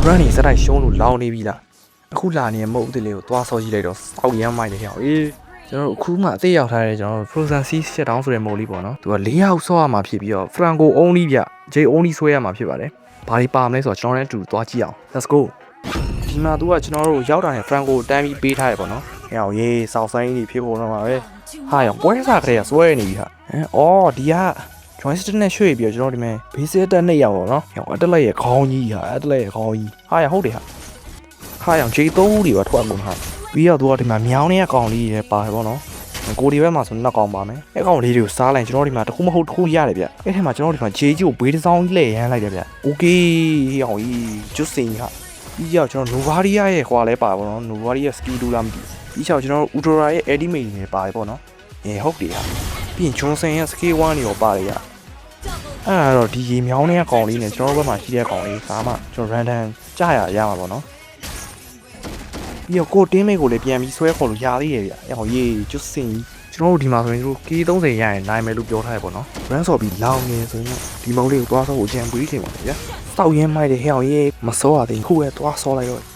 run နေစတိုက်ရှုံးလို့လောင်းနေပြီလားအခုလာနေမဟုတ်သေးလေကိုသွားဆော်ကြည့်လိုက်တော့စောက်ရမ်းမိုက်တယ်ဟဲ့ကျွန်တော်တို့အခုမှအသေးရောက်ထားတဲ့ကျွန်တော်တို့ Frozen Sea Shutdown ဆိုတဲ့မိုးလေးပေါ့နော်သူက၄ယောက်ဆော့ရမှာဖြစ်ပြီးတော့ Franco only ဗျ J only ဆွဲရမှာဖြစ်ပါတယ်ဘာတွေပါမလဲဆိုတော့ကျွန်တော်လည်းအတူသွားကြည့်အောင် Let's go ဒီမှာသူကကျွန်တော်တို့ရောက်တာနဲ့ Franco တန်းပြီးပေးထားတယ်ပေါ့နော်ဟဲ့ရေးစောက်ဆိုင်ကြီးဖြစ်ဖို့တော့မှာပဲဟာရောပွဲစားကလေးကစွဲနေပြီဟာအော်ဒီက joystick နဲ့ရွှေ့ပြီးတော့ကျွန်တော်ဒီမဲ့ basic တက်2ရောက်ပေါ့နော်ဟဲ့အတက်လက်ရဲ့ခေါင်းကြီးဟာအတက်လက်ရဲ့ခေါင်းကြီးဟာရဟုတ်တယ်ဟာရောင် J3 တွေပါထွက်ကုန်ဟာပြီးတော့သူကဒီမှာမြောင်းနေတဲ့ကောင်လေးတွေပါတယ်ပေါ့နော်ကိုဒီဘက်မှာဆို2ကောင်ပါမယ်အဲ့ကောင်လေးတွေကိုစားလိုက်ကျွန်တော်ဒီမှာတစ်ခုမဟုတ်တစ်ခုရတယ်ဗျအဲ့ထဲမှာကျွန်တော်ဒီမှာ J ကြီးကိုဘေးတစ်စောင်းလှည့်ရမ်းလိုက်တယ်ဗျ Okay ဟောင်ကြီးကျွတ်စင်ဟာပြီးတော့ကျွန်တော် Novaria ရဲ့ခွာလဲပါပေါ့နော် Novaria skill တူလားမသိဘူးပြီးတော့ကျွန်တော် Udora ရဲ့ Ultimate တွေပါတယ်ပေါ့နော်ဟုတ်တယ်ဟာပြီးရင် Johnson ရဲ့ skill 1တွေရောပါတယ်ရအဲ့တော့ဒီရေမြောင်းနေတဲ့ကောင်လေးနဲ့ကျွန်တော်ဘက်မှာရှိတဲ့ကောင်လေးစားမှကျွန်တော် random ကြာရမှာပေါ့နော်ပြီးတော့ကိုတင်းမိတ်ကိုလည်းပြန်ပြီးဆွဲခေါ်လို့ရသေးတယ်ဗျ။ဟောရေးကျွတ်စင်ကျွန်တော်တို့ဒီမှာဆိုရင်တို့ K30 ရရင်နိုင်မယ်လို့ပြောထားရပေါ့နော်။ run ဆော်ပြီးလောင်းနေဆိုရင်ဒီမုံလေးကိုသွားဆော်ဖို့အကြံပေးချိန်ပါဗျာ။စောက်ရင်းမိုက်တဲ့ဟဲ့အောင်ရေးမစောရသေးဘူးခုပဲသွားဆော်လိုက်တော့